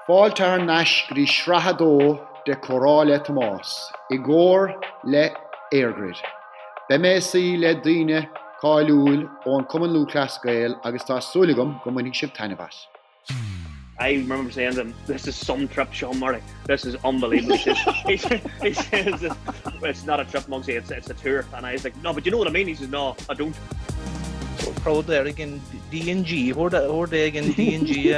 Fáiltear Nash Grí Shrahadó de Comhrá Le Tomás, I Gcór Le EIRGRID. Bemesi le Dine Cáilúil ón Cumann Lú Clascail agus tá súlagam go minic sibh tanabas. I remember saying to him, "This is some trip, Sean Murray. This is unbelievable." He says, "It's not a trip, Muggsy. It's a tour." And I was like, "No, but you know what I mean." He says, "No, I don't." So proud there again, D&G. Who're they again? D&G.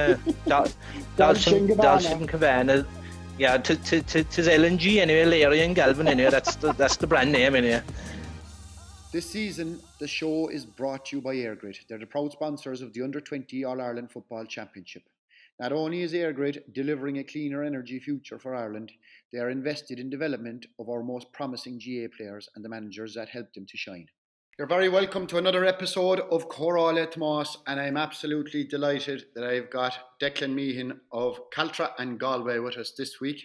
Dalshin Cabana. Yeah, to LNG anyway. Larry and Galvin anyway. That's the brand name anyway. This season, the show is brought to you by EIRGRID. They're the proud sponsors of the Under-20 All-Ireland Football Championship. Not only is EIRGRID delivering a cleaner energy future for Ireland, they are invested in development of our most promising GAA players and the managers that help them to shine. You're very welcome to another episode of Comhrá Le Tomás, and I'm absolutely delighted that I've got Declan Meehan of Caltra and Galway with us this week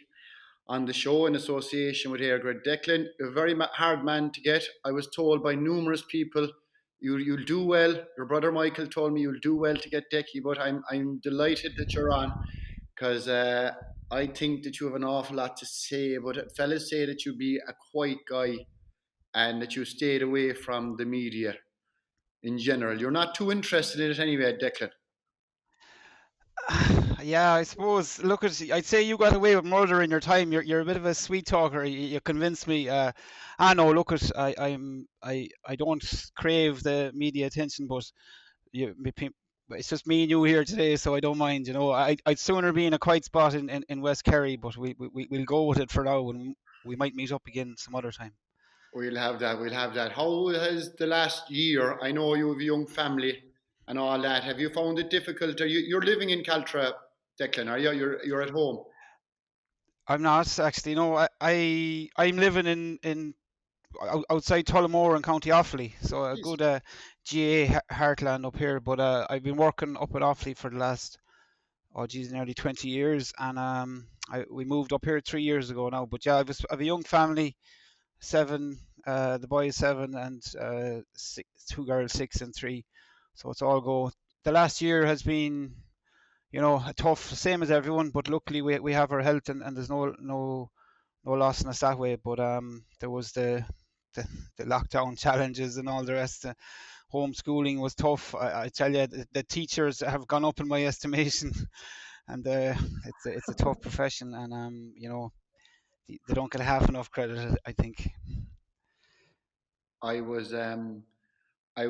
on the show in association with EIRGRID. Declan, a very hard man to get. I was told by numerous people you'll do well. Your brother Michael told me you'll do well to get Decky, but I'm delighted that you're on because I think that you have an awful lot to say. But fellas say that you'd be a quiet guy and that you stayed away from the media in general. You're not too interested in it anyway, Declan. Yeah, I suppose. Look, I'd say you got away with murder in your time. You're a bit of a sweet talker. You convinced me. I don't crave the media attention, but it's just me and you here today, so I don't mind. You know, I'd sooner be in a quiet spot in West Kerry, but we'll go with it for now, and we might meet up again some other time. We'll have that. How has the last year? I know you have a young family and all that. Have you found it difficult? You're living in Caltra, Declan, are you? You're at home. I'm not actually. No, I'm living in outside Tullamore in County Offaly, so a good GAA heartland up here. But I've been working up at Offaly for the last nearly 20 years, and we moved up here 3 years ago now. But yeah, I have a young family, 7. The boy is 7, and 2 girls, 6 and 3. So it's all go. The last year has been, tough, same as everyone. But luckily we have our health, and there's no loss in us that way. But there was the lockdown challenges and all the rest. Homeschooling was tough. I tell you, the teachers have gone up in my estimation, and it's a tough profession, and they don't get half enough credit, I think. I was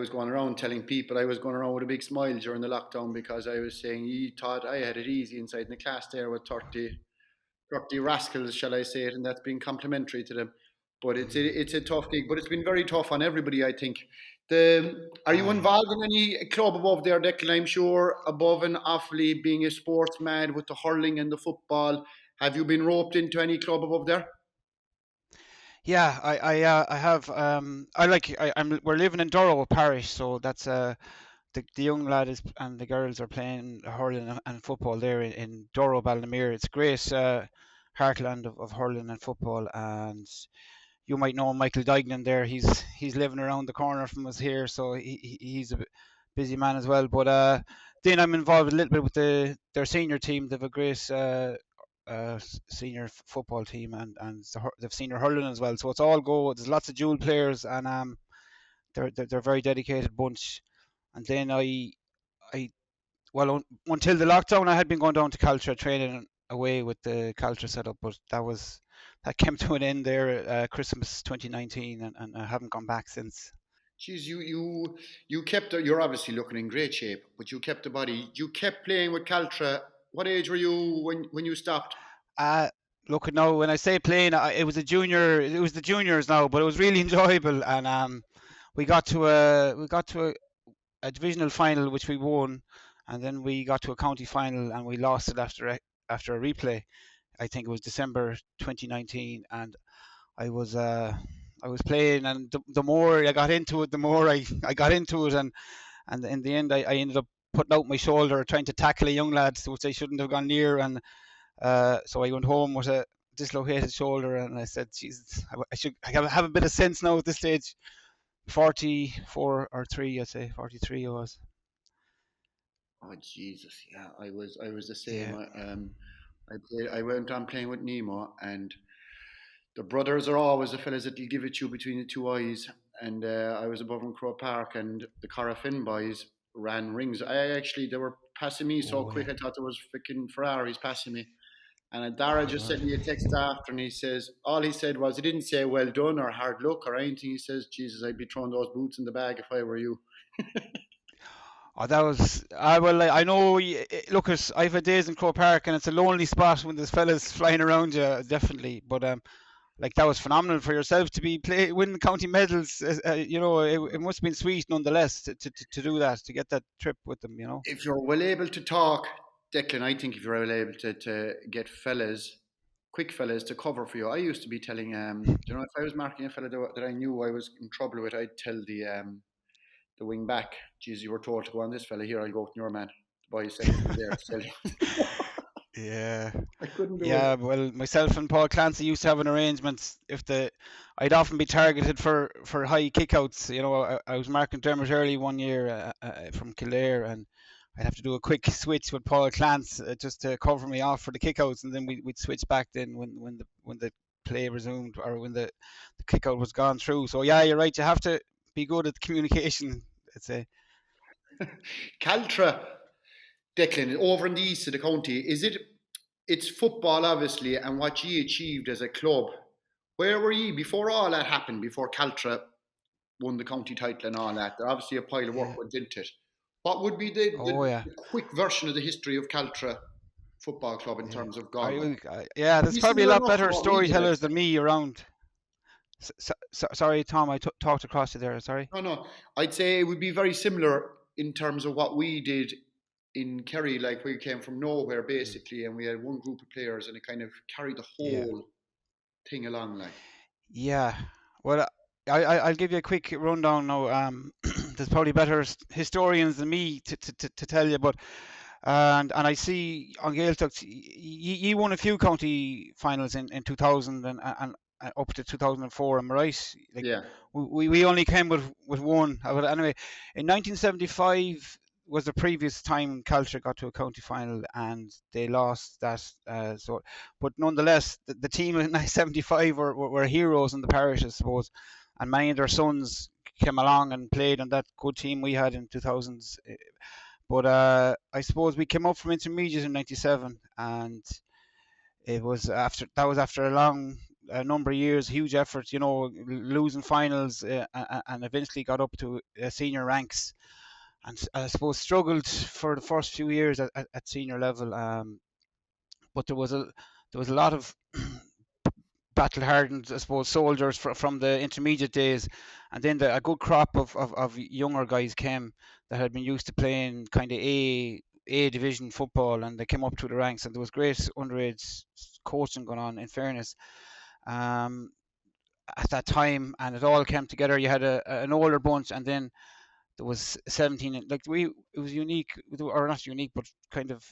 going around telling people I was going around with a big smile during the lockdown because I was saying you thought I had it easy inside in the class there with 30 rascals, shall I say it, and that's been complimentary to them. But it's a tough gig, but it's been very tough on everybody, I think. Are you involved in any club above there, Declan? I'm sure above and Offaly, being a sportsman with the hurling and the football, have you been roped into any club above there? Yeah, I have. We're living in Durrow Parish, so that's the young lad and the girls are playing hurling and football there in Durrow, Ballinamere. It's a great heartland of hurling and football, and you might know Michael Dignan there. He's living around the corner from us here, so he's a busy man as well. But then I'm involved a little bit with their senior team. They have a great senior football team, and they've senior hurling as well. So it's all go. There's lots of dual players, and they're a very dedicated bunch. And then until the lockdown, I had been going down to Caltra training away with the Caltra setup, but that came to an end there Christmas 2019, and I haven't gone back since. Jeez, you kept. You're obviously looking in great shape, but you kept the body. You kept playing with Caltra. What age were you when you stopped? Look, now when I say playing, it was the juniors now, but it was really enjoyable, and we got to a divisional final which we won, and then we got to a county final and we lost it after a replay. I think it was December 2019, and I was playing, and the more I got into it, the more I got into it, and in the end I ended up putting out my shoulder trying to tackle a young lad, which I shouldn't have gone near, and so I went home with a dislocated shoulder, and I said, Jesus, I have a bit of sense now at this stage. 44 or 3, I'd say 43 I was. Oh Jesus, yeah, I was the same. Yeah. I went on playing with Nemo, and the brothers are always the fellas that'll give it you between the two eyes. And I was above in Crow Park, and the Corofin boys ran rings. They were passing me so Oh quick, yeah. I thought there was freaking Ferraris passing me. And Dara Oh just God. sent me a text after, and all he said was, he didn't say well done or hard luck or anything. He says, Jesus, I'd be throwing those boots in the bag if I were you. Oh, that was. I well, I know. Lucas, I've had days in Crow Park, and it's a lonely spot when there's fellas flying around you, definitely. But like that was phenomenal for yourself to be winning county medals. It must have been sweet nonetheless to do that, to get that trip with them. If you're well able to talk, Declan, I think if you're well able to get fellas, quick fellas to cover for you, I used to be telling, if I was marking a fella that I knew I was in trouble with, I'd tell the wing back, geez, you were told to go on this fella here, I'll go with your man. The boy sent me there to tell you. Yeah. I couldn't do Yeah, it. well, myself and Paul Clancy used to have an arrangement. I'd often be targeted for high kickouts. I was marking Dermot Early one year from Kildare, and I'd have to do a quick switch with Paul Clance just to cover me off for the kickouts, and then we'd switch back then when the play resumed, or when the kickout was gone through. So yeah, you're right. You have to be good at communication. I'd say. Caltra, Declan, over in the east of the county, it's football obviously and what ye achieved as a club. Where were ye before all that happened, before Caltra won the county title and all that? Obviously a pile of Yeah. work went into it. What would be the, Oh the, yeah. the quick version of the history of Caltra Football Club in Yeah. terms of Galway? Yeah, there's Be probably a similar lot enough to better what we did, I'd storytellers say. than me around. Sorry, Tom, I talked across you there. Sorry. No. I'd say it would be very similar in terms of what we did in Kerry. Like, we came from nowhere Mm. basically, and we had one group of players, and it kind of carried the Yeah. whole thing along. Like, Yeah. Well, I'll give you a quick rundown now. There's probably better historians than me to tell you, but and I see on Gaeltacht, you won a few county finals in 2000 and up to 2004. Am I right? Like yeah, we only came with one. But anyway, in 1975 was the previous time Caltra got to a county final, and they lost that. But nonetheless, the team in 75 were heroes in the parish, I suppose, and many of their sons came along and played on that good team we had in 2000s. But I suppose we came up from intermediate in '97, and it was after a long number of years, huge effort, losing finals, and eventually got up to senior ranks, and I suppose struggled for the first few years at senior level. But there was a lot of battle hardened, I suppose, soldiers from the intermediate days, and then a good crop of younger guys came that had been used to playing kind of A division football, and they came up through the ranks, and there was great underage coaching going on. In fairness, um, at that time, and it all came together. You had an older bunch, and then there was 17. Like it was unique, or not unique, but kind of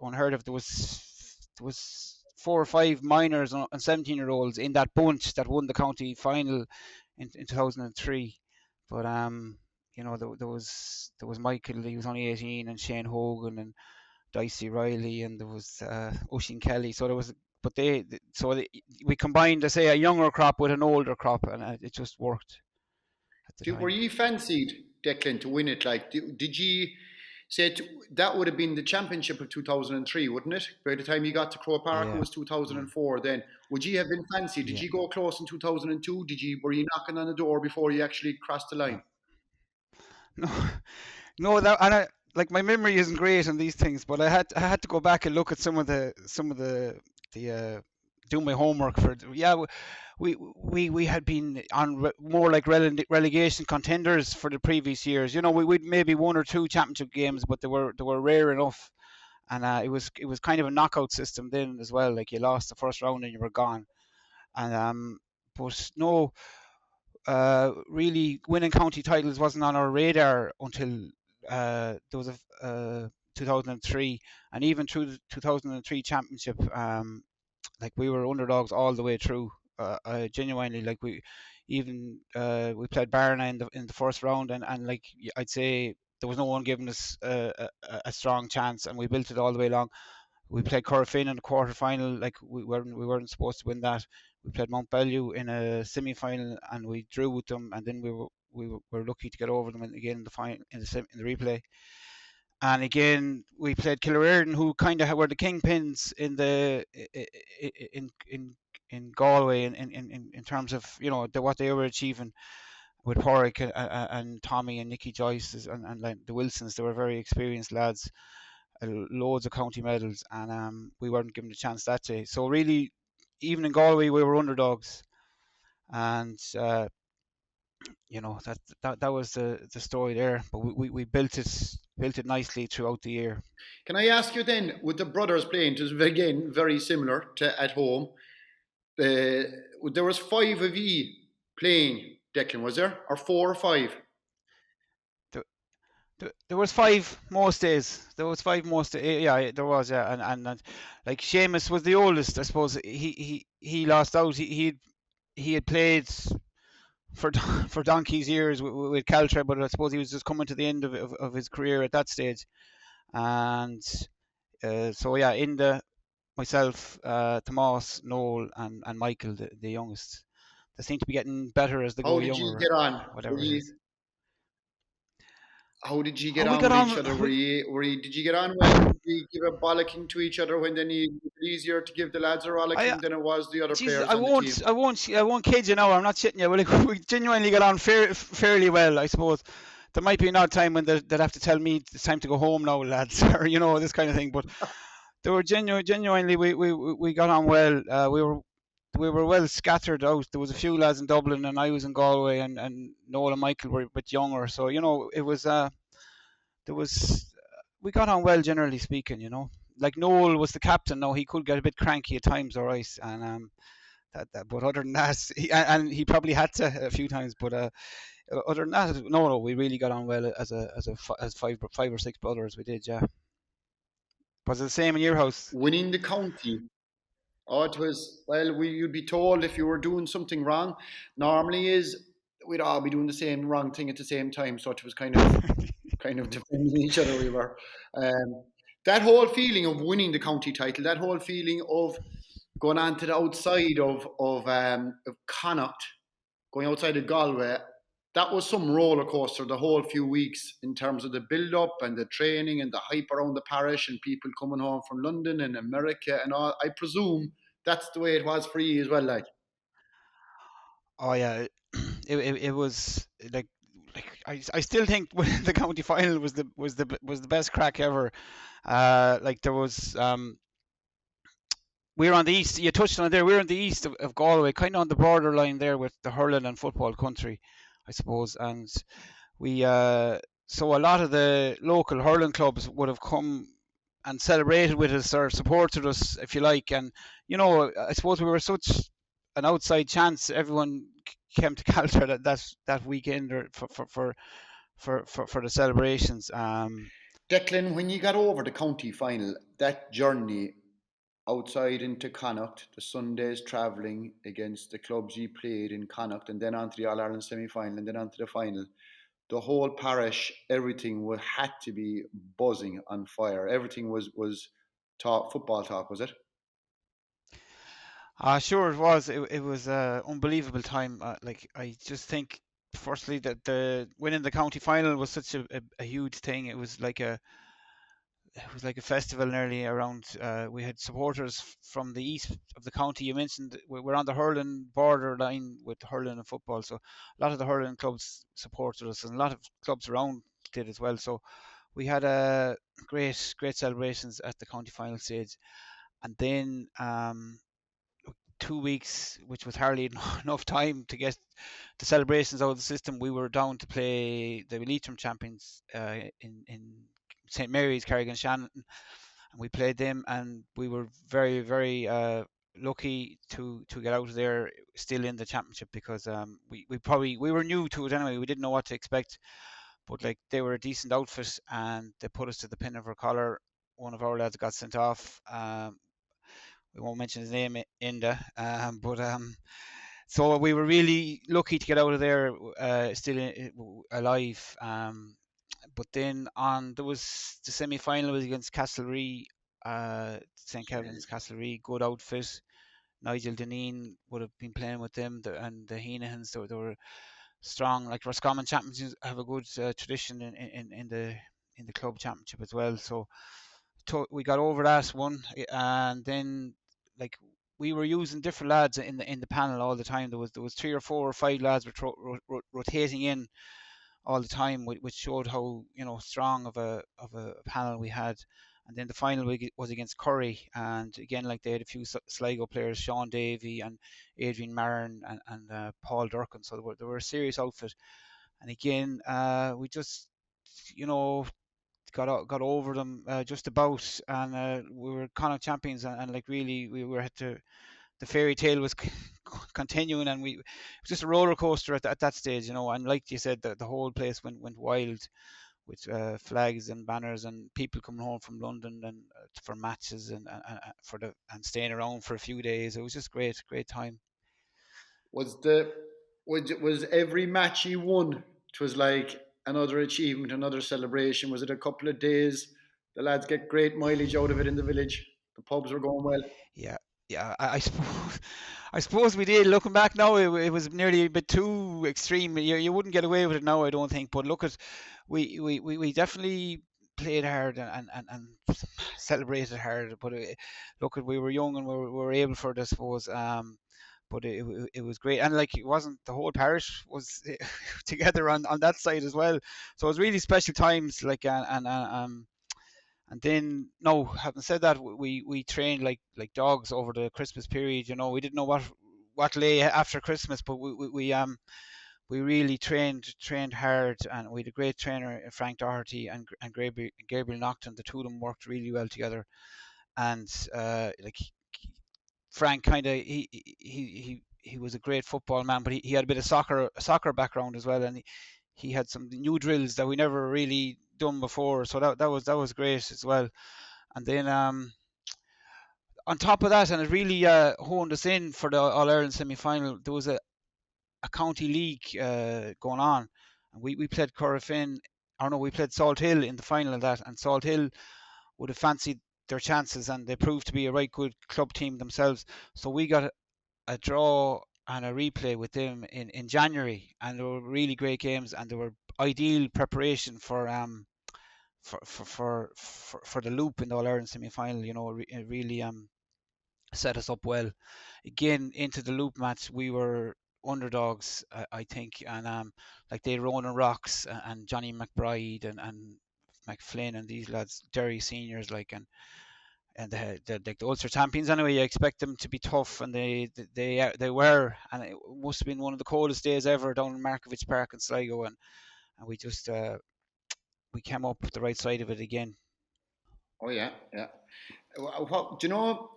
unheard of. There was 4 or 5 minors and 17-year-olds in that bunch that won the county final in 2003. But there was Michael, he was only 18, and Shane Hogan and Dicey Riley, and there was Oisin Kelly. So there was, but we combined, I say, a younger crop with an older crop, and it just worked at the were time. ye fancied, Declan, to win it? Like, did ye say that would have been the championship of 2003, wouldn't it? By the time you got to Crow Park, it Yeah. was 2004. Then would ye have been fancied? Did Yeah. ye go close in 2002? Were you knocking on the door before you actually crossed the line? No, no, that and like my memory isn't great on these things, but I had to go back and look at some of the do my homework for. Yeah, we had been on more like relegation contenders for the previous years. We'd maybe one or two championship games, but they were rare enough, and it was kind of a knockout system then as well. Like, you lost the first round and you were gone, and but no, really winning county titles wasn't on our radar until there was a 2003, and even through the 2003 championship, like, we were underdogs all the way through. Genuinely, like, we played Barna in the first round, and like, I'd say there was no one giving us a strong chance, and we built it all the way along. we played Corofin in the quarter final. Like we weren't supposed to win that. We played Montbellew in a semi final and we drew with them, and then we were lucky to get over them again in the final in the replay. And again, we played Killereardon, who kind of were the kingpins in Galway in terms of what they were achieving with Porrick and Tommy and Nicky Joyce and like the Wilsons. They were very experienced lads, loads of county medals, and we weren't given a chance that day. So really, even in Galway, we were underdogs, and that was the story there. But we built it nicely throughout the year. Can I ask you then, with the brothers playing, it was again very similar to at home. There was 5 of you playing, Declan, was there? Or 4 or 5? There was 5 most days. There was 5 most days. Yeah, there was. Yeah, and like Seamus was the oldest. I suppose he lost out. He had played for donkey's years with Caltra, but I suppose he was just coming to the end of his career at that stage. And so yeah, myself, Tomás, Noel, and Michael, the youngest. They seem to be getting better as they go younger. How did you get on? Whatever it is. How did you get on with each other? Did you get on well? Did you give a bollocking to each other when they need it easier to give the lads a bollocking than it was the other players on the team? I won't kid you now. I'm not shitting you. Well, we genuinely get on fairly well, I suppose. There might be an odd time when they'd have to tell me it's time to go home now, lads, or this kind of thing. But they were genuinely we got on well. We were well scattered out. There was a few lads in Dublin, and I was in Galway, and Noel and Michael were a bit younger. So it was we got on well, generally speaking. Like Noel was the captain. Now he could get a bit cranky at times, all right, and but other than that, he probably had to a few times. But other than that, no, we really got on well as 5 or 6 brothers. We did, yeah. Was it the same in your house? Winning the county. Oh, it was, well, you'd be told if you were doing something wrong. Normally we'd all be doing the same wrong thing at the same time, so it was kind of defending each other. We were. That whole feeling of winning the county title, that whole feeling of going on to the outside of Connacht, going outside of Galway, that was some roller coaster the whole few weeks in terms of the build-up and the training and the hype around the parish and people coming home from London and America and all. I presume that's the way it was for you as well, like. Oh yeah, it was like I still think the county final was the best crack ever. Like there was we were on the east. You touched on it there. We were on the east of Galway, kind of on the borderline there with the hurling and football country, I suppose. And we so a lot of the local hurling clubs would have come and celebrated with us or supported us, if you like. And I suppose we were such an outside chance. Everyone came to Caltra that weekend for the celebrations. Declan, when you got over the county final, that journey outside into Connacht, the Sundays travelling against the clubs you played in Connacht, and then on to the All-Ireland semi-final, and then on to the final, the whole parish, everything had to be buzzing on fire. Everything was football talk, was it? Sure it was. It was an unbelievable time. Like I just think, firstly, that the winning the county final was such a huge thing. It was like a festival nearly around. We had supporters from the east of the county. You mentioned we're on the hurling borderline with hurling and football, so a lot of the hurling clubs supported us, and a lot of clubs around did as well. So we had great celebrations at the county final stage, and then 2 weeks, which was hardly enough time to get the celebrations out of the system. We were down to play the Leitrim champions in St Mary's, Carrigan-Shannon, and we played them, and we were very, very lucky to get out of there still in the championship, because we were new to it anyway. We didn't know what to expect, but like they were a decent outfit, and they put us to the pin of our collar. One of our lads got sent off. We won't mention his name, Inda, but so we were really lucky to get out of there still alive. But then there was the semi-final was against Castlerea St. Kevin's, Castlereagh, good outfit. Nigel Deneen would have been playing with them, and the Hinahans, they were strong. Like Roscommon Champions have a good tradition in the club championship as well. So we got over that one, and then like we were using different lads in the panel all the time. There was 3 or 4 or 5 lads rotating in all the time, which showed how strong of a panel we had. And then the final was against Curry, and again, like, they had a few Sligo players, Sean Davey and Adrian Marin and Paul Durkin, so they were a serious outfit. And again, we just got over them just about, and we were Connacht champions, and like really we were the fairy tale was continuing, and it was just a roller coaster at that stage, and like you said, the whole place went wild with flags and banners and people coming home from London and for matches and staying around for a few days. It was just great time. Was every match he won? It was like another achievement, another celebration. Was it a couple of days? The lads get great mileage out of it in the village. The pubs were going well. Yeah, I suppose we did. Looking back now, it was nearly a bit too extreme. You wouldn't get away with it now, I don't think. But look at, we definitely played hard and celebrated hard. But look at, we were young and we were able for it, I suppose. But it was great, and like, it wasn't, the whole parish was together on that side as well. So it was really special times. Like, and then, no, having said that, we trained like dogs over the Christmas period. We didn't know what lay after Christmas, but we really trained hard, and we had a great trainer, Frank Doherty, and Gabriel Nocton. The two of them worked really well together, and like, Frank he was a great football man, but he had a bit of soccer background as well, and he had some new drills that we never really done before, so that was great as well. And then on top of that, and it really honed us in for the All-Ireland semi-final, there was a county league going on, and we played Corofin, or no, we played Salt Hill in the final of that, and Salt Hill would have fancied their chances, and they proved to be a right good club team themselves. So we got a draw and a replay with them in January, and they were really great games, and they were ideal preparation for the loop in the All-Ireland semi-final. It really set us up well. Again, into the loop match, we were underdogs, I think, and like, they Ronan Rocks and Johnny McBride and McFlynn and these lads, Derry seniors, like, and they're like the Ulster champions anyway. You expect them to be tough, and they were, and it must have been one of the coldest days ever down in Markovich Park in Sligo, and we just we came up the right side of it again. Oh yeah. Do you know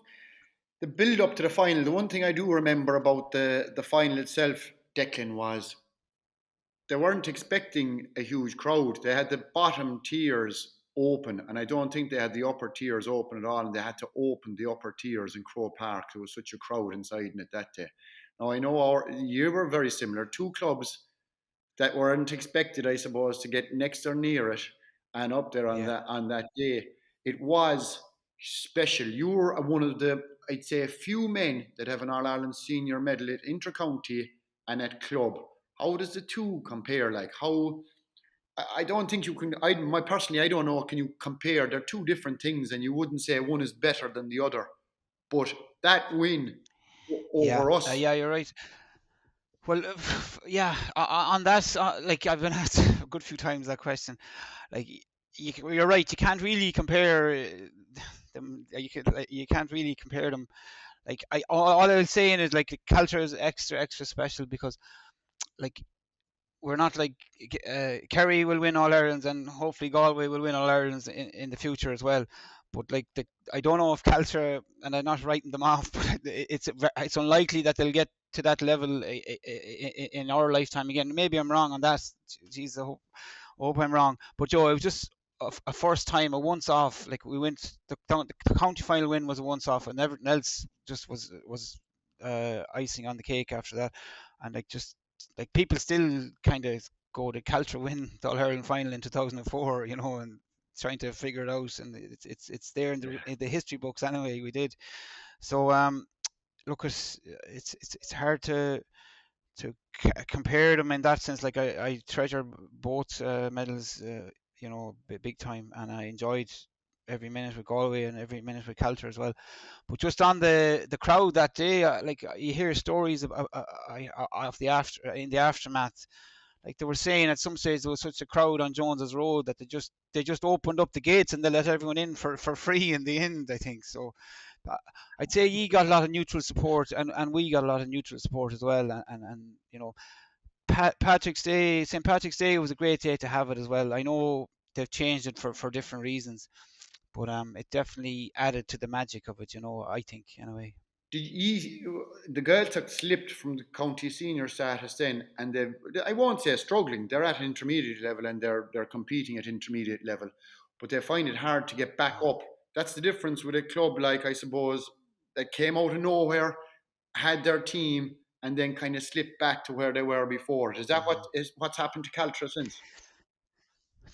the build up to the final? The one thing I do remember about the final itself, Declan, was they weren't expecting a huge crowd. They had the bottom tiers open, and I don't think they had the upper tiers open at all, and they had to open the upper tiers in Croke Park. There was such a crowd inside in it that day. Now, I know you were very similar. Two clubs that weren't expected, I suppose, to get next or near it and up there on that day. It was special. You were one of the, I'd say, a few men that have an All-Ireland senior medal at intercounty and at club. How does the two compare? Like, how? I don't think you can. Personally, I don't know. Can you compare? They're two different things, and you wouldn't say one is better than the other. But that win over us. Yeah, you're right. Well, yeah, on that, like, I've been asked a good few times that question. Like, you're right. You can't really compare them. You can't really compare them. Like, all I was saying is, like, Caltra is extra special because, like, we're not like Kerry will win All Irelands, and hopefully Galway will win All Irelands in the future as well. But like, I don't know if Caltra, and I'm not writing them off, but it's unlikely that they'll get to that level in our lifetime again. Maybe I'm wrong on that. Jeez, I hope I'm wrong. But Joe, it was just a first time, a once off. Like, we went, the county final win was a once off, and everything else just was icing on the cake after that. And like people still kind of go to Caltra win the All Ireland final in 2004, and trying to figure it out, and it's there in the history books anyway. We did. So look, it's hard to compare them in that sense. Like I treasure both medals, big time, and I enjoyed every minute with Galway and every minute with Caltra as well. But just on the crowd that day, like you hear stories of the aftermath. Like they were saying at some stage there was such a crowd on Jones's Road that they just opened up the gates and they let everyone in for free in the end, I think. So I'd say you got a lot of neutral support and we got a lot of neutral support as well. And Patrick's Day, St. Patrick's Day was a great day to have it as well. I know they've changed it for different reasons, but it definitely added to the magic of it, I think, anyway. The Gaeltacht slipped from the county senior status then, and I won't say struggling. They're at an intermediate level and they're competing at intermediate level, but they find it hard to get back up. That's the difference with a club like, I suppose, that came out of nowhere, had their team, and then kind of slipped back to where they were before. Is that what's happened to Caltra since?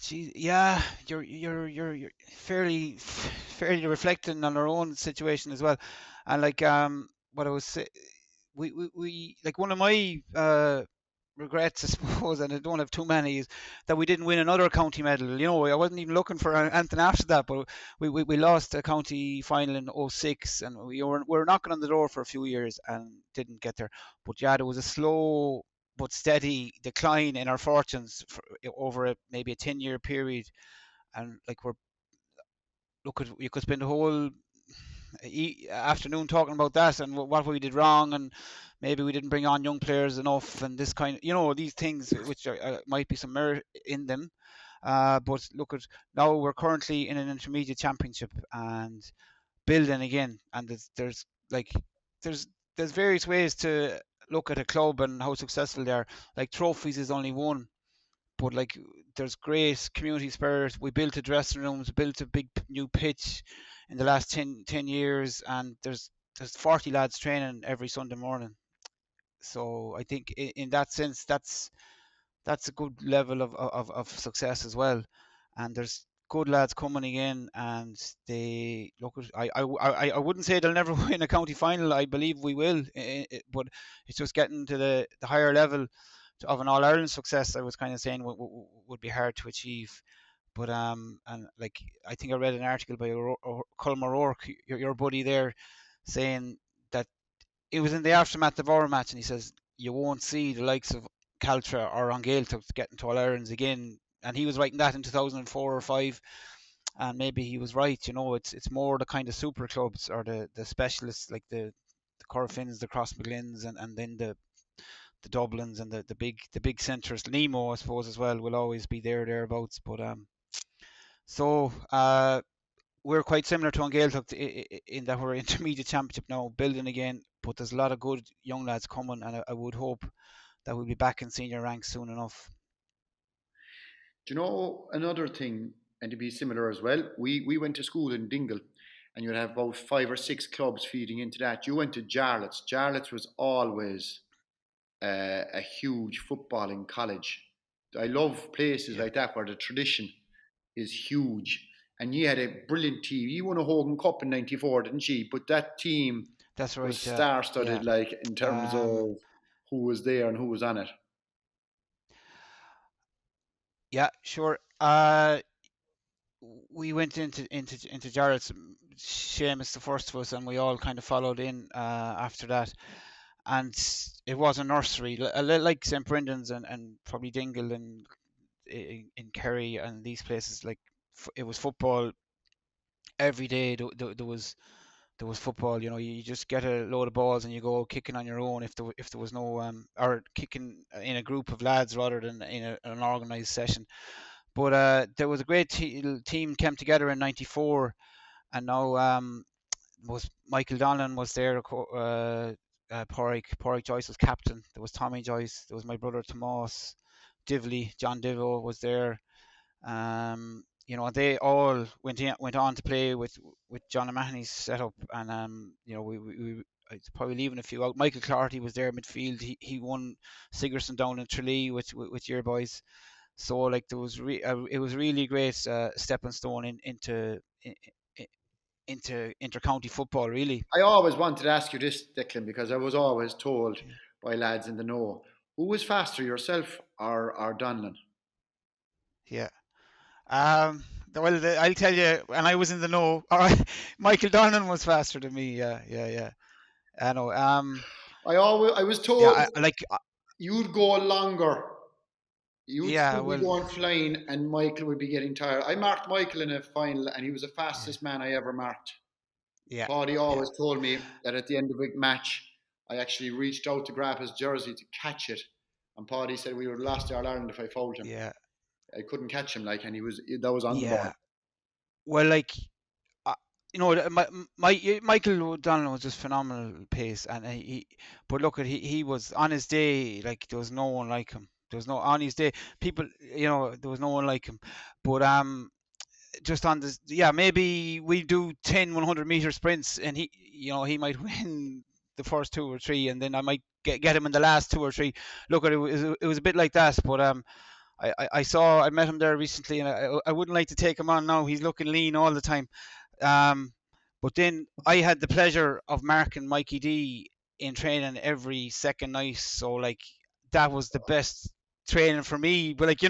Gee, yeah, you're fairly reflecting on our own situation as well, and like what I was say, we like one of my regrets, I suppose, and I don't have too many, is that we didn't win another county medal. I wasn't even looking for anything after that, but we lost a county final in 06, and we were knocking on the door for a few years and didn't get there. But yeah, there was a slow but steady decline in our fortunes over maybe a 10-year period, and like you could spend the whole afternoon talking about that and what we did wrong, and maybe we didn't bring on young players enough, and this kind of these things which might be some merit in them. But look at now, we're currently in an intermediate championship and building again, and there's various ways to look at a club and how successful they are. Like trophies is only one, but like there's great community spirit. We built a dressing rooms, built a big new pitch in the last 10 years, and there's 40 lads training every Sunday morning. So I think in that sense, that's a good level of success as well. And there's good lads coming again, and they look. I wouldn't say they'll never win a county final. I believe we will, but it's just getting to the higher level of an All Ireland success. I was kind of saying would be hard to achieve. But and like I think I read an article by Colm O'Rourke, your buddy there, saying that it was in the aftermath of our match, and he says you won't see the likes of Caltra or Gaeltacht getting to All Irelands again. And he was writing that in 2004 or 5, and maybe he was right. It's more the kind of super clubs or the specialists like the Corofins, the Crossmaglyns, and then the Dublins and the big centres. Nemo, I suppose, as well, will always be thereabouts. But so we're quite similar to Gaeltacht in that we're intermediate championship now, building again. But there's a lot of good young lads coming, and I would hope that we'll be back in senior ranks soon enough. Do you know another thing, and to be similar as well? We went to school in Dingle, and you'd have about 5 or 6 clubs feeding into that. You went to Jarlath's. Jarlath's was always a huge footballing college. I love places like that where the tradition is huge. And you had a brilliant team. You won a Hogan Cup in '94, didn't you? But that team was star-studded, like in terms of who was there and who was on it. Yeah, sure. We went into Jarlath's. Seamus the first of us, and we all kind of followed in after that. And it was a nursery, like St. Brendan's and probably Dingle and in Kerry and these places. Like it was football every day. There was football. You just get a load of balls and you go kicking on your own if there was no or kicking in a group of lads rather than in an organised session. But there was a great team came together in '94, and now was Michael Donlan was there. Porrick Joyce was captain. There was Tommy Joyce. There was my brother Tomás Divley. John Divo was there. They all went on to play with John O'Mahony's setup, and we probably leaving a few out. Michael Clarty was there midfield. He won Sigerson down in Tralee with your boys. So like there was it was really great stepping stone into inter-county football, really. I always wanted to ask you this, Declan, because I was always told by lads in the know, who was faster, yourself or Donlan? Yeah. Well, I'll tell you, and I was in the know. Michael Donnan was faster than me. Yeah. I know. I was Yeah, told like, you'd go longer. You'd yeah. still be Well, going flying, and Michael would be getting tired. I marked Michael in a final, and he was the yeah, fastest man I ever marked. yeah, Paddy yeah, always told me that at the end of a match, I actually reached out to grab his jersey to catch it, and Paddy said we would have lost All Ireland if I fouled him. yeah, I couldn't catch him, like, and that was on the ball. yeah. Well, like, uh, Michael O'Donnell was just phenomenal pace, and but look at he was on his day, like there was no one like him. There was no on his day, people, there was no one like him. But just on this, yeah, maybe we do 10 100-meter sprints, and he might win the first two or three, and then I might get him in the last two or three. Look at it was a bit like that, but I met him there recently, and I wouldn't like to take him on now. He's looking lean all the time. Um, but then I had the pleasure of marking Mikey D in training every second night, so like that was the best training for me. But like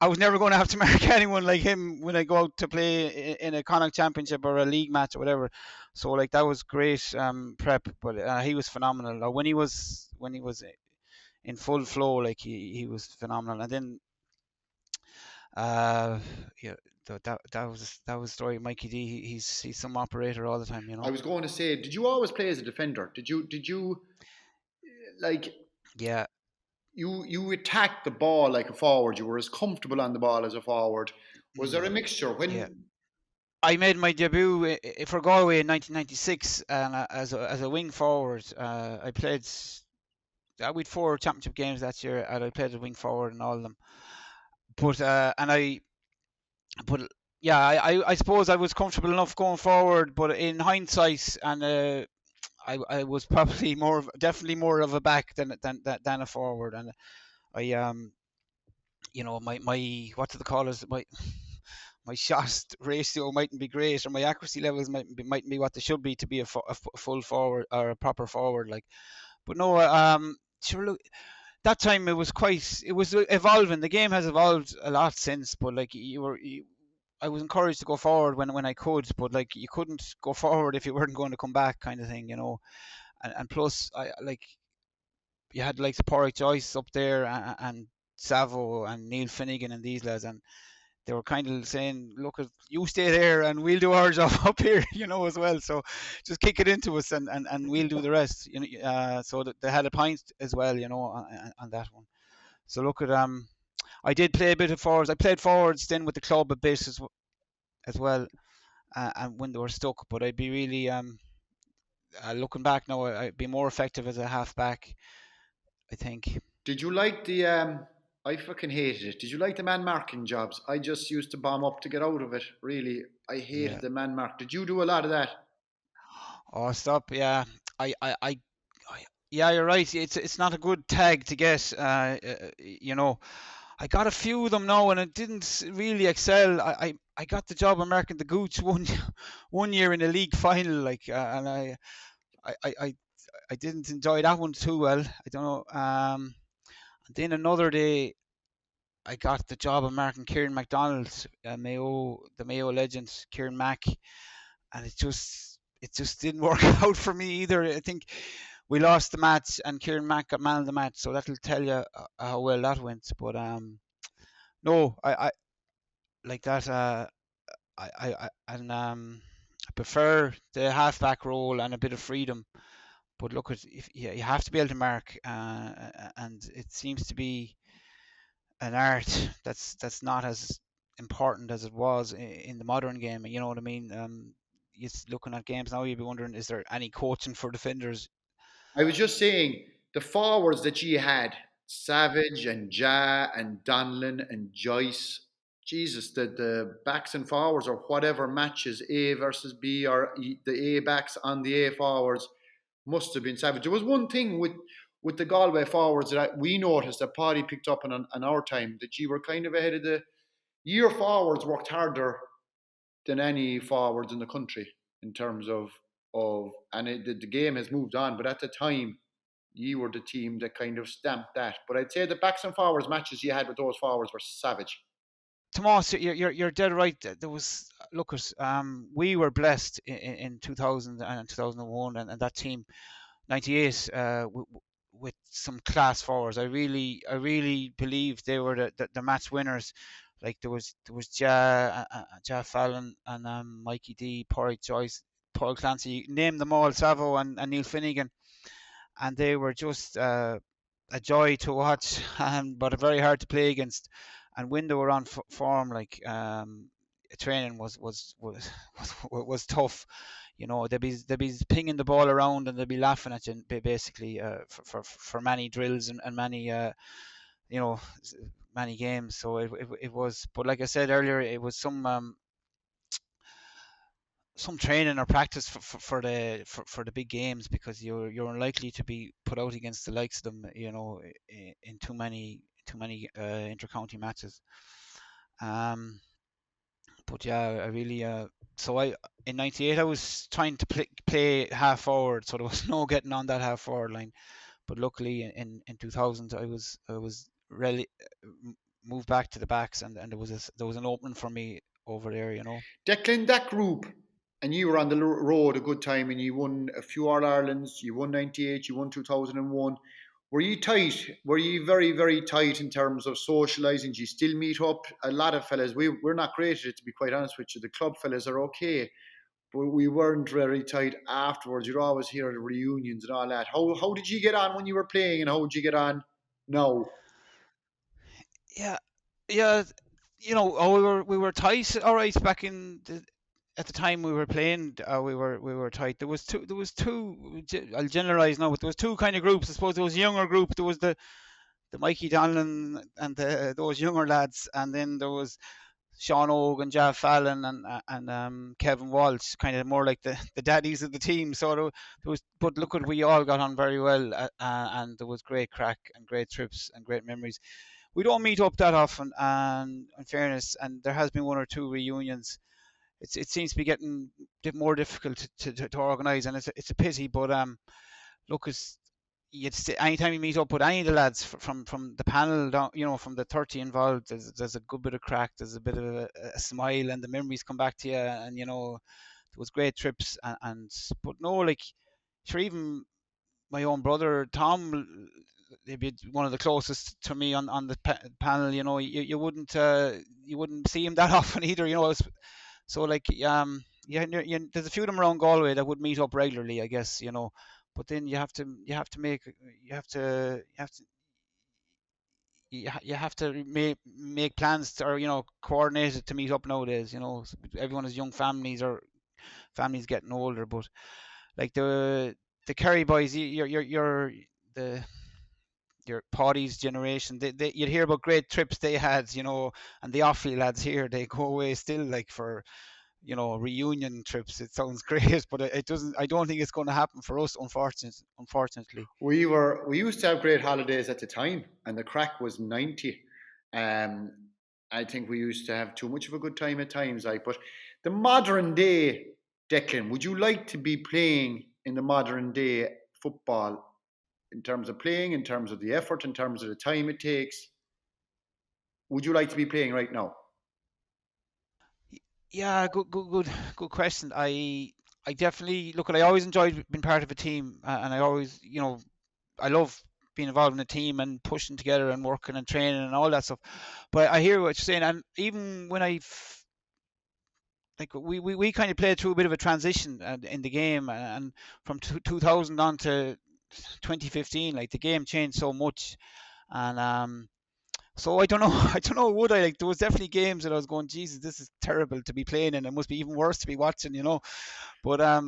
I was never going to have to mark anyone like him when I go out to play in a Connacht Championship or a league match or whatever. So like that was great prep, but he was phenomenal. When he was in full flow, like he was phenomenal. And then uh, yeah, that was the story. Mikey D, he's some operator all the time, I was going to say, did you always play as a defender? Did you like Yeah, you attacked the ball like a forward? You were as comfortable on the ball as a forward. Was there a mixture yeah. when? I made my debut for Galway in 1996, and as a wing forward, I played. We'd 4 championship games that year, and I played as wing forward in all of them. But yeah, I suppose I was comfortable enough going forward. But in hindsight, and I was probably definitely more of a back than a forward, and I my what do they call it, my shot ratio mightn't be great, or my accuracy levels mightn't be what they should be to be a full forward or a proper forward, like. But no, sure, look, that time it was evolving. The game has evolved a lot since, but like I was encouraged to go forward when I could, but like you couldn't go forward if you weren't going to come back, kind of thing. And plus, I like you had like the Porrick Joyce up there, and Savo and Neil Finnegan and these lads, and they were kind of saying, "Look, you stay there, and we'll do our job up here, as well. So just kick it into us, and we'll do the rest." So that they had a point as well, on that one. So look at I did play a bit of forwards. I played forwards then with the club a bit as well, and when they were stuck. But I'd be really looking back now, I'd be more effective as a half back, I think. Did you like the? I fucking hated it. Did you like the man marking jobs? I just used to bomb up to get out of it. Really, I hated Yeah. the man mark. Did you do a lot of that? Oh, stop. Yeah. Yeah, you're right. It's not a good tag to get. I got a few of them now, and it didn't really excel. I got the job of marking the Gooch one year in the league final, like, and I, I, I I didn't enjoy that one too well. I don't know. And then another day, I got the job of marking Kieran MacDonald, the Mayo legend, Kieran Mack, and it just didn't work out for me either. I think we lost the match, and Kieran Mack got man of the match, so that'll tell you how well that went. But no, I like that. I prefer the halfback role and a bit of freedom. But look, you have to be able to mark, and it seems to be an art that's not as important as it was in the modern game. You know what I mean? Just looking at games now, you'd be wondering, is there any coaching for defenders? I was just saying the forwards that you had, Savage and Ja and Donlan and Joyce. Jesus, the backs and forwards or whatever matches A versus B or the A backs on the A forwards must have been savage. There was one thing with the Galway forwards that we noticed that Paddy picked up on our time, that you were kind of ahead of your forwards worked harder than any forwards in the country in terms of the game has moved on, but at the time you were the team that kind of stamped that. But I'd say the backs and forwards matches you had with those forwards were savage. Tomás, you're dead right. There was we were blessed in 2000 and 2001, and that team 98 with some class forwards. I really believe they were the match winners. Like there was Ja Fallon and Mikey D, Porrick Joyce, Paul Clancy, name them all, Savo and Neil Finnegan, and they were just a joy to watch, but very hard to play against. And when they were on form, like training was tough. You know, they'd be pinging the ball around and they'd be laughing at you basically for many drills and many you know many games. So it was, but like I said earlier, it was some training or practice for the big games, because you're unlikely to be put out against the likes of them, you know, in too many intercounty matches. But yeah, I really so I in '98 I was trying to play half forward, so there was no getting on that half forward line. But luckily in 2000 I was really moved back to the backs, and there was an opening for me over there, you know. Declan, that group, and you were on the road a good time, and you won a few All Irelands. You won '98, you won 2001. Were you tight? Were you very, very tight in terms of socialising? Do you still meet up? A lot of fellas, we're not great at it, to be quite honest with you. The club fellas are okay, but we weren't very tight afterwards. You'd always hear the reunions and all that. How did you get on when you were playing, and how would you get on now? Yeah, yeah, you know, we were tight, all right, back at the time we were playing. We were tight. There was two. I'll generalize now, but there was two kind of groups. I suppose there was a younger group. There was the Mikey Donlan and those younger lads, and then there was Sean Og and Jav Fallon and Kevin Walsh, kind of more like the daddies of the team. So there was, but look, we all got on very well, and there was great crack and great trips and great memories. We don't meet up that often, and in fairness, and there has been one or two reunions. It seems to be getting more difficult to organise, and it's a pity. But look, anytime you meet up with any of the lads from the panel down, you know, from the 30 involved, there's a good bit of crack, there's a bit of a smile, and the memories come back to you, and you know, there was great trips, and but no, like, sure, even my own brother Tom, he'd be one of the closest to me on the panel. You know, you wouldn't see him that often either. You know, so like yeah, there's a few of them around Galway that would meet up regularly, I guess. You know, but then you have to make plans to, or you know, coordinate it to meet up nowadays. You know, everyone has young families or families getting older, but like the Kerry boys, the your Paddy's generation, you'd hear about great trips they had, you know, and the Offaly lads here, they go away still, like, for, you know, reunion trips. It sounds great, but it doesn't. I don't think it's going to happen for us, unfortunately. We used to have great holidays at the time, and the crack was 90. I think we used to have too much of a good time at times, like. But the modern day, Declan, would you like to be playing in the modern day football, in terms of playing, in terms of the effort, in terms of the time it takes? Would you like to be playing right now? Yeah, good question. I definitely look. I always enjoyed being part of a team, and I always, you know, I love being involved in a team and pushing together and working and training and all that stuff. But I hear what you're saying, and even when like we kind of played through a bit of a transition in the game, and from 2000 on to 2015, like the game changed so much, and so I don't know. I don't know. Would I, like? There was definitely games that I was going, Jesus, this is terrible to be playing, and it must be even worse to be watching, you know. But I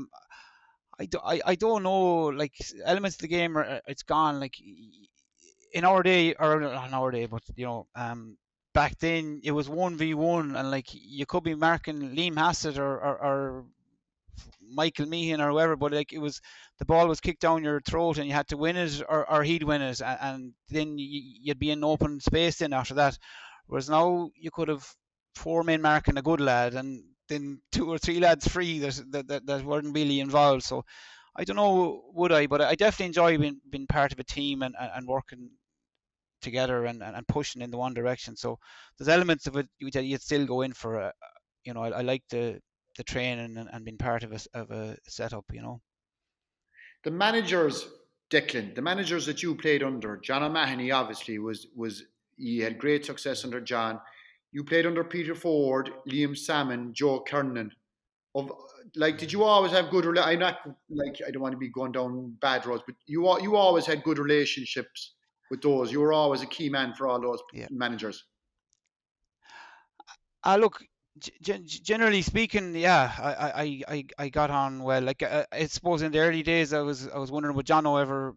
don't know. Like, elements of the game are, it's gone. Like, in our day, or not in our day, but you know, back then it was 1v1, and like you could be marking Liam Hassett or Michael Meehan or whoever, but like it was the ball was kicked down your throat and you had to win it or he'd win it, and then you'd be in open space then after that. Whereas now you could have four men marking a good lad and then two or three lads free that weren't really involved. So I don't know would I, but I definitely enjoy being part of a team and working together and pushing in the one direction. So there's elements of it that you'd still go in for. I like the training and being part of a setup. The managers, Declan, the managers that you played under, John O'Mahony obviously was he had great success under John. You played under Peter Ford, Liam Salmon, Joe Kernan. Of like, did you always have good? I'm not like I don't want to be going down bad roads, but you always had good relationships with those. You were always a key man for all those Yeah. managers. Look, generally speaking, yeah, I got on well. Like I suppose in the early days, I was wondering would Jono ever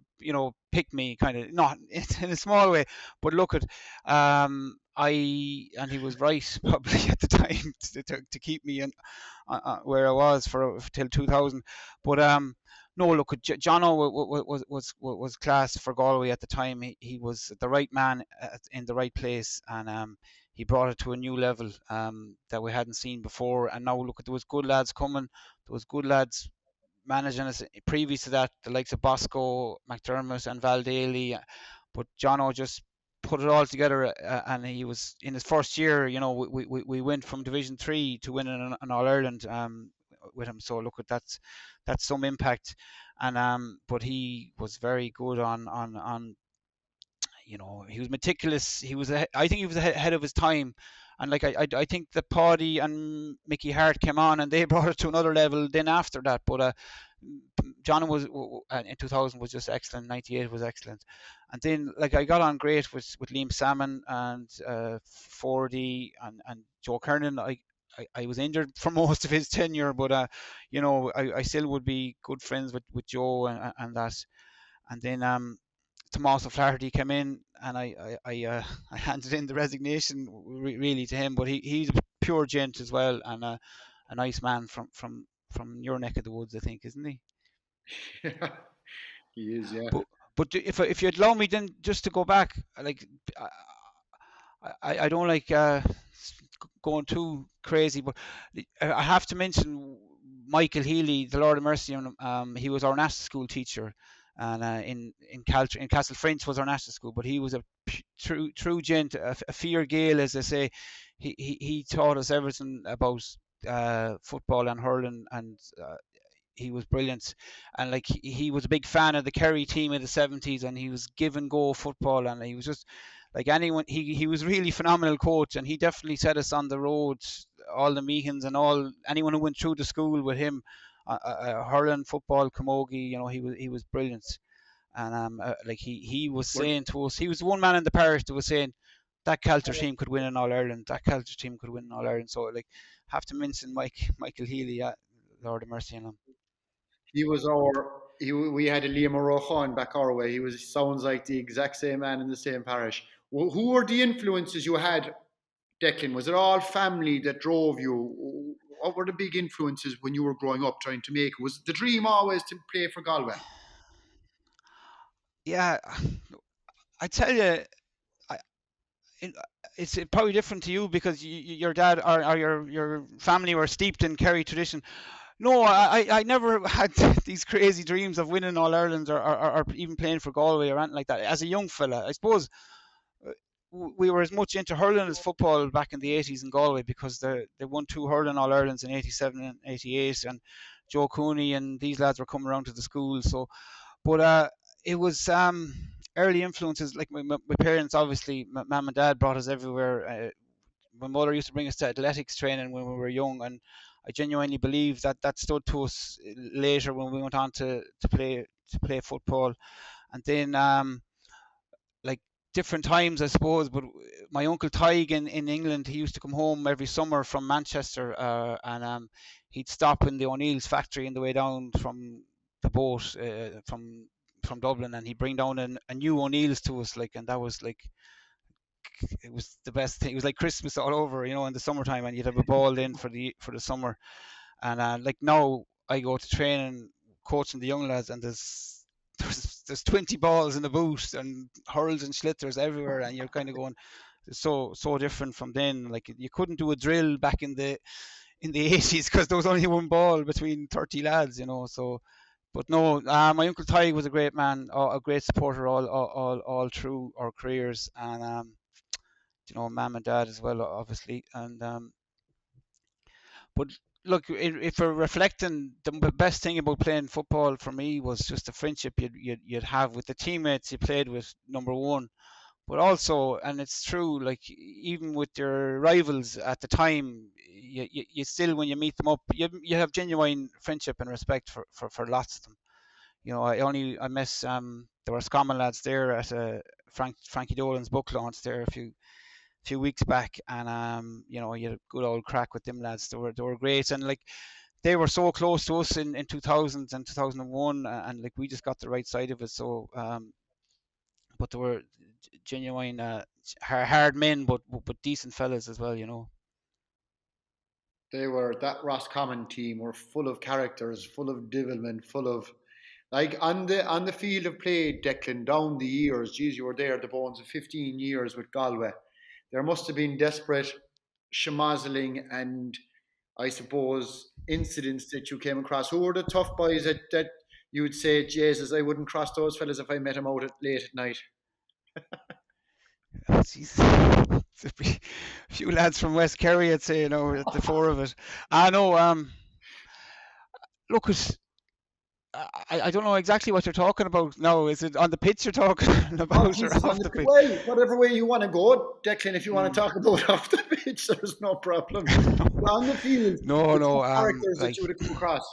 pick me, kind of not in a small way, but look at and he was right probably at the time to keep me in where I was for till 2000, but no, look, Jono was class for Galway at the time. He was the right man in the right place, and he brought it to a new level that we hadn't seen before. And now look, there was good lads coming, there was good lads managing us previous to that, the likes of Bosco, McDermott, and Val Daly. But Jono just put it all together, and he was in his first year. We went from Division 3 to winning an All Ireland with him. So look, at that's some impact. And but he was very good on he was meticulous. I think he was ahead of his time. And like I think that Paddy and Mickey Hart came on and they brought it to another level then after that. But John was in 2000 was just excellent. 98 was excellent. And then like I got on great with Liam Salmon and Fordy and Joe Kernan. I was injured for most of his tenure, but I still would be good friends with Joe and that. And then Tomás O'Flaherty came in, and I handed in the resignation really to him. But he's a pure gent as well, and a nice man from your neck of the woods, I think, isn't he? Yeah, he is. Yeah. But if you'd allow me then just to go back, like I don't like going too crazy, but I have to mention Michael Healy, the Lord of Mercy on him. He was our national school teacher, and in Caltra in Castle French was our national school. But he was a true gent, a fear Gael, as they say. He taught us everything about football and hurling, and he was brilliant. And like he was a big fan of the Kerry team in the 70s, and he was give and go football, and he was just like anyone. He was really phenomenal coach, and he definitely set us on the road. All the Meehans and anyone who went through the school with him, hurling, football, camogie, he was brilliant. And like he was saying to us, he was the one man in the parish that was saying that Caltra team could win an All Ireland. That Caltra team could win an All Ireland. So like have to mention Michael Healy, Lord of mercy on him. He was we had a Liam O'Rourke back our way. Sounds like the exact same man in the same parish. Who were the influences you had, Declan? Was it all family that drove you? What were the big influences when you were growing up trying to make it? Was the dream always to play for Galway? Yeah, I tell you, it's probably different to you because your dad or your family were steeped in Kerry tradition. No, I never had these crazy dreams of winning All Ireland or even playing for Galway or anything like that. As a young fella, I suppose we were as much into hurling as football back in the 80s in Galway because they won 2 hurling All Irelands in 87 and 88, and Joe Cooney and these lads were coming around to the school. So, but it was early influences like my parents, obviously, my mum and dad brought us everywhere. My mother used to bring us to athletics training when we were young, and I genuinely believe that stood to us later when we went on to play football. And then like different times, I suppose. But my uncle Tig in England, he used to come home every summer from Manchester, and he'd stop in the O'Neill's factory on the way down from the boat from Dublin, and he'd bring down a new O'Neill's to us, like, and that was like it was the best thing. It was like Christmas all over, in the summertime, and you'd have a ball in for the summer. And like now I go to training, coaching the young lads, and there's 20 balls in the boot and hurls and schlitters everywhere, and you're kind of going, it's so different from then. Like, you couldn't do a drill back in the 80s because there was only one ball between 30 lads, So, but no, my uncle Ty was a great man, a great supporter all through our careers, and mum and dad as well, obviously. And but look, if we're reflecting, the best thing about playing football for me was just the friendship you'd have with the teammates you played with, number one. But also, and it's true, like, even with your rivals at the time, you still, when you meet them up, you have genuine friendship and respect for lots of them. I miss there were Scommon lads there at Frankie Dolan's book launch there a few weeks back, and you had a good old crack with them lads. They were great, and like, they were so close to us in 2000 and 2001, and like, we just got the right side of it. So but they were genuine hard men, but decent fellas as well. They were, that Roscommon team were full of characters, full of devilment, full of, like, on the field of play, Declan, down the years. Geez, you were there the bones of 15 years with Galway. There must have been desperate schmozzling and, I suppose, incidents that you came across. Who were the tough boys that you would say, Jesus, I wouldn't cross those fellas if I met them out late at night? Jeez. A few lads from West Kerry, I'd say, the four of it. I know. Look, I don't know exactly what you're talking about now. Is it on the pitch you're talking about, or off the pitch? Well, whatever way you want to go, Declan. If you want to talk about off the pitch, there's no problem. On the field, no. Characters that you would have come across.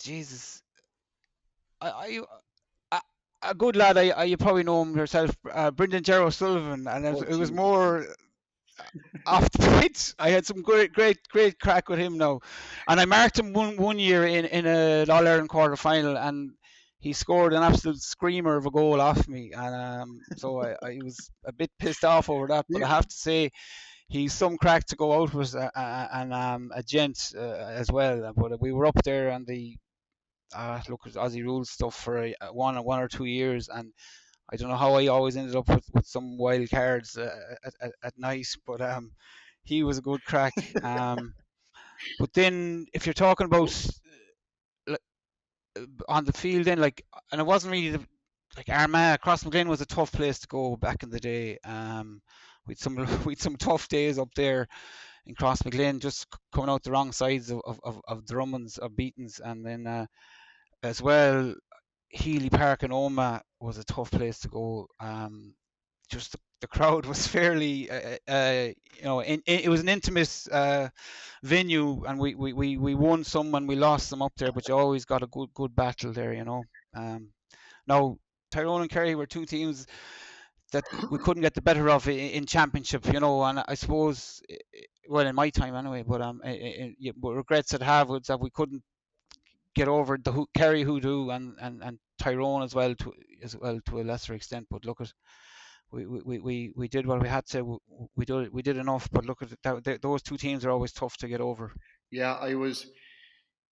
Jesus, a good lad. You probably know him yourself, Brendan Gerald Sullivan, and it was more off the pitch. I had some great crack with him now, and I marked him one year in a All Ireland quarter final, and he scored an absolute screamer of a goal off me, and so I was a bit pissed off over that. But I have to say, he's some crack to go out with, and a gent as well. But we were up there on the look at Aussie rules stuff for one or 2 years, and I don't know how I always ended up with some wild cards at night, but he was a good crack. But then, if you're talking about on the field, then, like, and it wasn't really like Armagh, Crossmaglen was a tough place to go back in the day. We'd some tough days up there in Crossmaglen, just coming out the wrong sides of Drummonds, of beatings, and then as well, Healy Park in Omagh was a tough place to go. Just the crowd was fairly, it was an intimate venue, and we won some and we lost some up there, but you always got a good battle there, Now, Tyrone and Kerry were two teams that we couldn't get the better of in championship, and I suppose, well, in my time anyway, but regrets I'd have was that we couldn't get over the Kerry hoodoo and Tyrone as well to a lesser extent. But look at, we did what we had to. We did enough. But look at that, those two teams are always tough to get over. Yeah,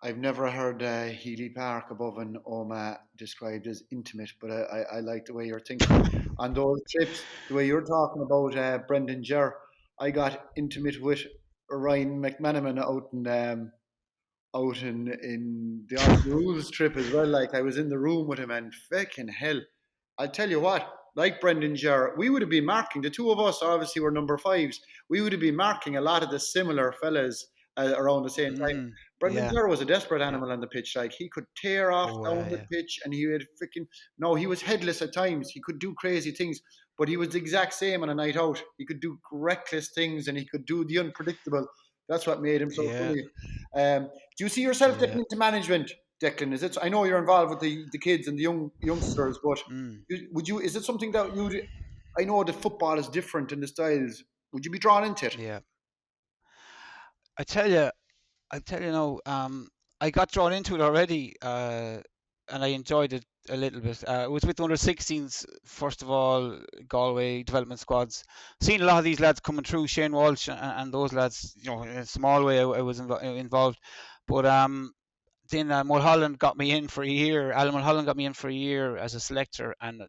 I've never heard Healy Park above an Omagh described as intimate, but I like the way you're thinking on those trips. The way you're talking about Brendan Ger, I got intimate with Ryan McManaman out in the Aussie Rules trip as well. Like, I was in the room with him, and fucking hell, I'll tell you what, like Brendan Ger, we would have been marking, the two of us obviously were number fives, we would have been marking a lot of the similar fellas around the same time. Brendan Ger was a desperate animal on the pitch. Like, he could tear off down the pitch, and he had he was headless at times. He could do crazy things, but he was the exact same on a night out. He could do reckless things, and he could do the unpredictable. That's what made him so funny. Do you see yourself getting into management, Declan? Is it? I know you're involved with the kids and the youngsters, but would you? Is it something that you? I know that football is different in the styles. Would you be drawn into it? Yeah. I tell you now. I got drawn into it already, and I enjoyed it a little bit. It was with under 16s, first of all, Galway development squads. Seen a lot of these lads coming through, Shane Walsh and those lads, in a small way I was involved. But then Mulholland got me in for a year. Alan Mulholland got me in for a year as a selector, and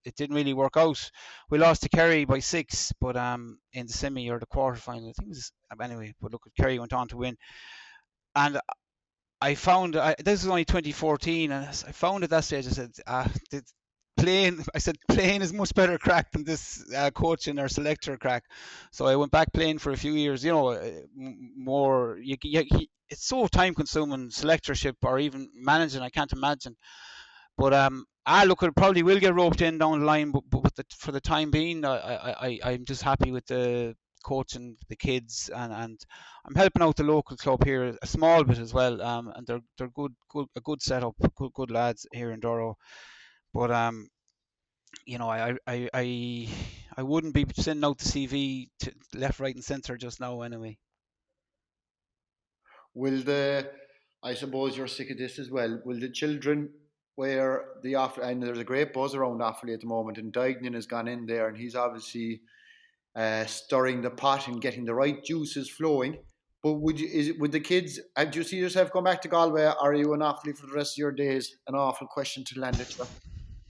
it didn't really work out. We lost to Kerry by 6, but in the semi or the quarter final, I think it was, anyway. But look, Kerry went on to win, and I found this was only 2014, and I found at that stage I said, playing is much better crack than this coaching or selector crack. So I went back playing for a few years. More it's so time consuming, selectorship or even managing. I can't imagine. But look, it probably will get roped in down the line. But for the time being, I'm just happy with the coaching the kids, and I'm helping out the local club here a small bit as well. And they're a good setup, good lads here in Doro. But I wouldn't be sending out the CV to left, right, and centre just now anyway. I suppose you're sick of this as well. Will the children where and there's a great buzz around Offaly at the moment, and Dignan has gone in there, and he's obviously stirring the pot and getting the right juices flowing. But would the kids? Do you see yourself going back to Galway? Or are you in Offaly for the rest of your days? An awful question to land it.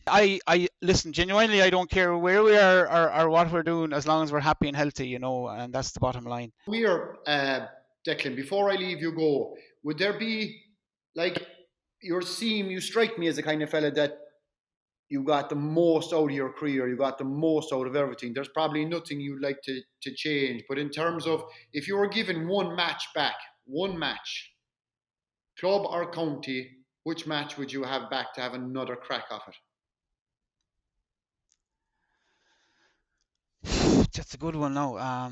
I listen, genuinely, I don't care where we are or what we're doing, as long as we're happy and healthy, and that's the bottom line. Declan, before I leave you go, would there be, like, you strike me as the kind of fella that you got the most out of your career, you got the most out of everything. There's probably nothing you'd like to change, but in terms of, if you were given one match, club or county, which match would you have back to have another crack off it? That's a good one now.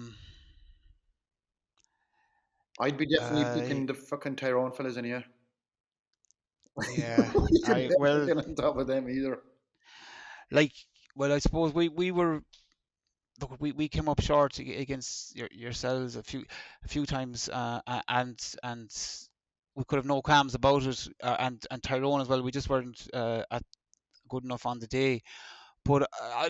I'd be definitely picking the fucking Tyrone fellas in here. Yeah, on top of them either. I suppose we were. Look, we came up short against yourselves a few times, and we could have no qualms about it, and Tyrone as well. We just weren't good enough on the day. But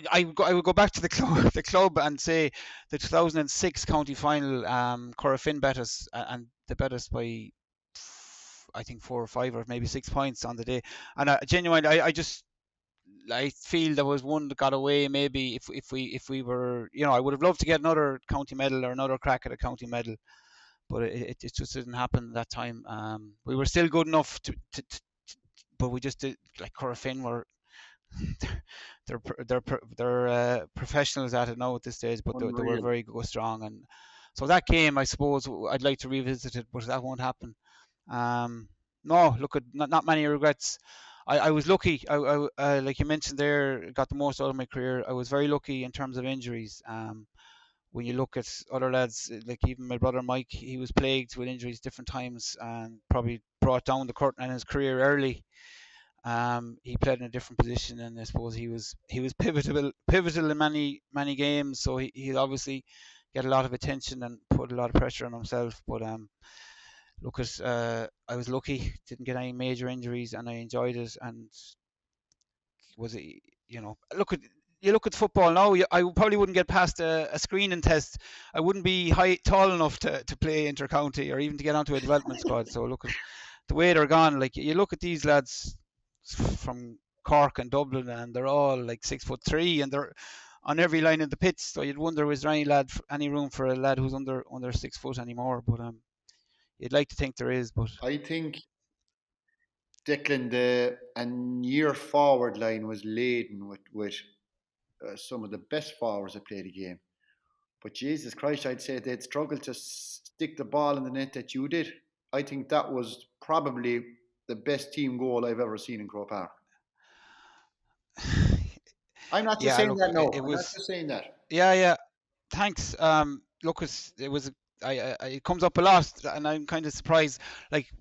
I would go back to the club and say the 2006 county final, Corofin bet us, and they bet us by, I think, 4 or 5 or maybe 6 points on the day. And genuinely, I feel there was one that got away. Maybe if we were, I would have loved to get another county medal or another crack at a county medal, but it just didn't happen that time. We were still good enough to but we just did, like Corofin were. They're professionals at it now at this stage, but they were very good, strong, and so that game, I suppose, I'd like to revisit it, but that won't happen. No, look, not many regrets. I was lucky. I like you mentioned there, got the most out of my career. I was very lucky in terms of injuries. When you look at other lads, like even my brother Mike, he was plagued with injuries different times and probably brought down the curtain in his career early. He played in a different position, and I suppose he was pivotal in many games. So he obviously get a lot of attention and put a lot of pressure on himself. But look, I was lucky, didn't get any major injuries, and I enjoyed it. And you look at football now. I probably wouldn't get past a screening test. I wouldn't be tall enough to play inter-county or even to get onto a development squad. So look at the way they're gone. Like, you look at these lads from Cork and Dublin, and they're all like 6'3", and they're on every line in the pitch. So you'd wonder, is there any room for a lad who's under 6 foot anymore? But you'd like to think there is. But I think, Declan, the year forward line was laden with some of the best forwards that played the game. But Jesus Christ, I'd say they'd struggle to stick the ball in the net that you did. I think that was probably the best team goal I've ever seen in Croke Park. I'm not just saying that. No, I'm not just saying that. Yeah. Thanks. Look, it was. It comes up a lot, and I'm kind of surprised. Like,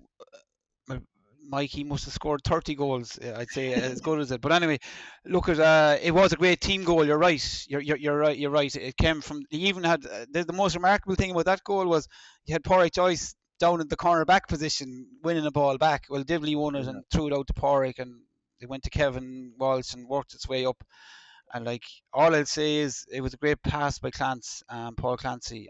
Mike, he must have scored 30 goals. I'd say as good as it. But anyway, look at it was a great team goal. You're right. You're right. You're right. It came from. He even had the most remarkable thing about that goal was he had Pádraig Joyce down in the corner back position, winning the ball back. Well, Dibley won it and threw it out to Pádraig, and it went to Kevin Walsh and worked its way up. And like all I'll say is it was a great pass by Paul Clancy.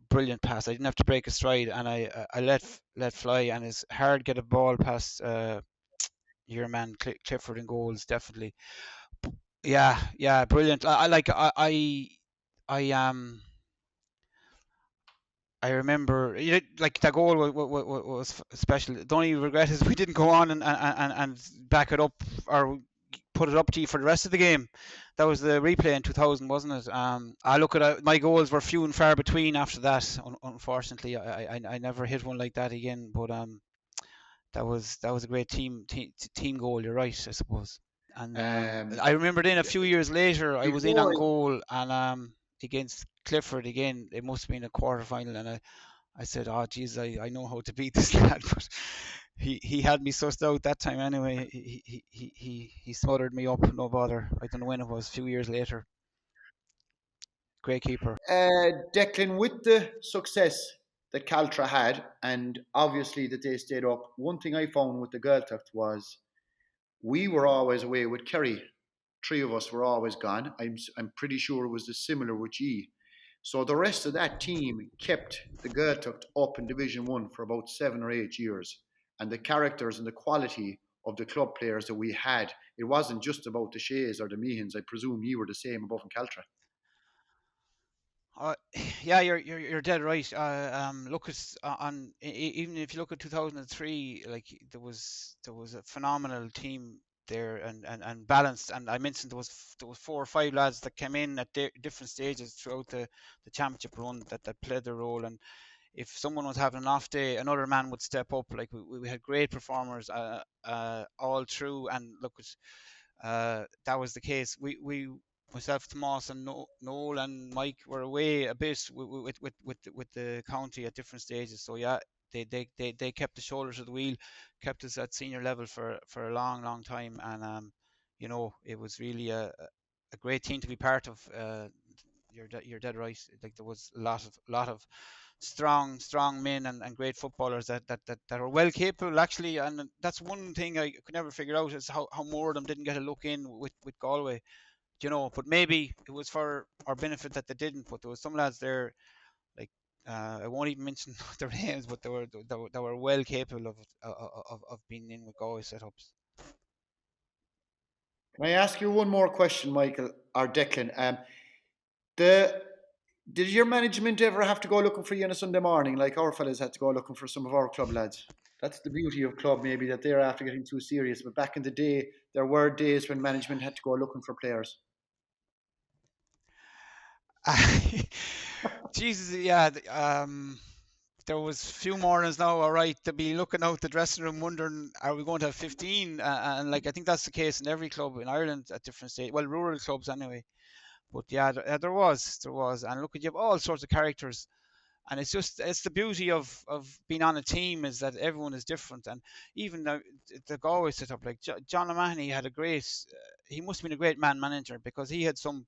Brilliant pass. I didn't have to break a stride, and I let fly, and it's hard to get a ball past your man Clifford in goals, definitely. Yeah, brilliant. I remember, like that goal was special. The only regret is we didn't go on and back it up or put it up to you for the rest of the game. That was the replay in 2000, wasn't it? I look at it, my goals were few and far between after that. Unfortunately, I never hit one like that again. But that was a great team goal. You're right, I suppose. And I remember then a few years later, I was in on goal and against Clifford again. It must have been a quarter final, and I said, "Oh, geez, I know how to beat this lad." But he had me sussed out that time anyway. He smothered me up, no bother. I don't know when it was, a few years later. Great keeper. Declan, with the success that Caltra had, and obviously that they stayed up, one thing I found with the Gaeltacht was we were always away with Kerry. 3 of us were always gone. I'm pretty sure it was the similar with ye. So the rest of that team kept the Gaeltacht up in Division 1 for about 7 or 8 years. And the characters and the quality of the club players that we had, it wasn't just about the Shays or the Meehans. I presume you were the same above in Caltra. Yeah, you're dead right. Look at even if you look at 2003, like there was a phenomenal team there and balanced. And I mentioned there was 4 or 5 lads that came in at different stages throughout the championship run that played their role. And if someone was having an off day, another man would step up. Like we had great performers all through. And look at that was the case. We myself, Tomas, and Noel and Mike were away a bit with the county at different stages. So yeah, they kept the shoulders of the wheel, kept us at senior level for a long time, and it was really a great team to be part of. You're dead right. Like there was a lot of strong men and great footballers that are well capable actually. And that's one thing I could never figure out is how more of them didn't get a look in with Galway. But maybe it was for our benefit that they didn't. But there was some lads there, like I won't even mention their names, but they were well capable of being in with Galway setups. Can I ask you one more question, Michael or Declan? Did your management ever have to go looking for you on a Sunday morning, like our fellas had to go looking for some of our club lads? That's the beauty of club, maybe, that they're after getting too serious. But back in the day, there were days when management had to go looking for players. Jesus, yeah. There was few mornings now, all right, to be looking out the dressing room wondering, are we going to have 15? And like I think that's the case in every club in Ireland at different stages. Well, rural clubs anyway. But yeah, there was. And look, you have all sorts of characters. And it's the beauty of being on a team is that everyone is different. And even the Galway set up, like John O'Mahony had he must have been a great man manager because he had some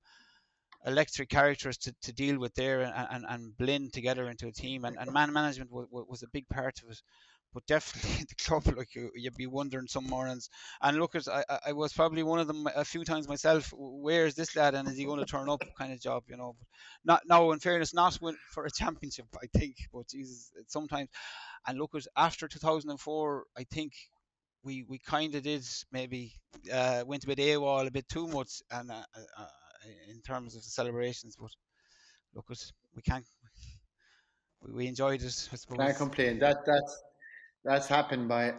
electric characters to deal with there and blend together into a team. And man management was a big part of it. But definitely the club, like you'd be wondering some mornings. And look, I was probably one of them a few times myself. Where's this lad, and is he going to turn up? Kind of job, But not now. In fairness, not for a championship, I think. But Jesus, sometimes. And look, after 2004, I think we kind of did maybe went a bit AWOL a bit too much, and in terms of the celebrations. But look, we can't. We enjoyed it, I suppose. Can't complain. That's happened by.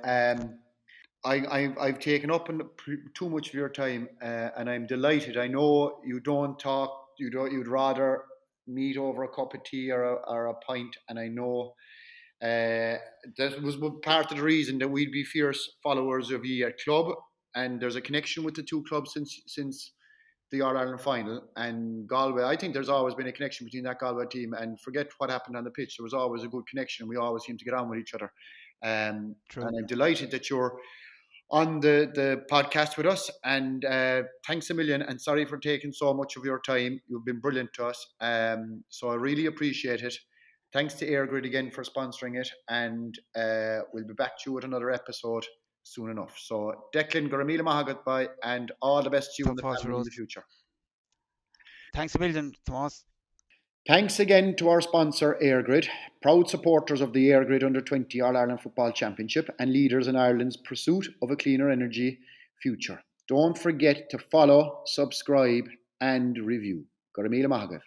I've taken up too much of your time, and I'm delighted. I know you don't talk. You'd rather meet over a cup of tea or a pint, and I know that was part of the reason that we'd be fierce followers of you at club. And there's a connection with the two clubs since the All Ireland final and Galway. I think there's always been a connection between that Galway team, and forget what happened on the pitch. There was always a good connection. We always seem to get on with each other. And I'm delighted that you're on the podcast with us. And thanks a million. And sorry for taking so much of your time. You've been brilliant to us. So I really appreciate it. Thanks to EIRGRID again for sponsoring it. And we'll be back to you with another episode soon enough. So Declan, Garamila Mahagat by, and all the best to you and the Top family in Rose. the future. Thanks a million, Tomás. Thanks again to our sponsor, EIRGRID, proud supporters of the EIRGRID Under-20 All-Ireland Football Championship and leaders in Ireland's pursuit of a cleaner energy future. Don't forget to follow, subscribe and review. Garamila Mahagat.